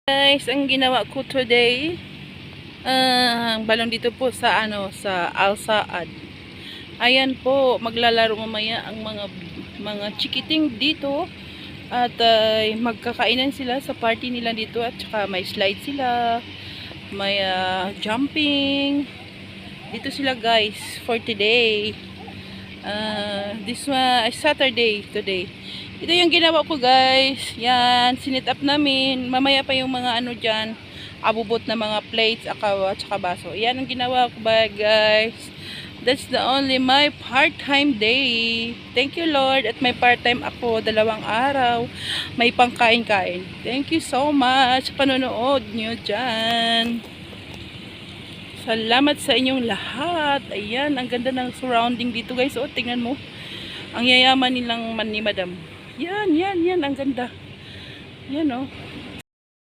Guys, ang ginawa ko today, balon dito po sa sa Al Saad. Ayan po, maglalaro mamaya ang mga chikiting dito at magkakainan sila sa party nila dito at saka may slide sila, may jumping. Dito sila guys for today. This one Saturday today. Ito yung ginawa ko guys. Yan, sinit up namin. Mamaya pa yung mga ano dyan, abubot na mga plates, akawa, tsaka baso. Yan ang ginawa ko ba guys. That's the only my part-time day. Thank you Lord. At may part-time ako, 2 araw. May pangkain-kain. Thank you so much sa panonood nyo dyan. Salamat sa inyong lahat. Ayan, ang ganda ng surrounding dito guys. O, tingnan mo. Ang yayaman nilang man ni Madam. Yan, yan, yan. Ang ganda. Yan o.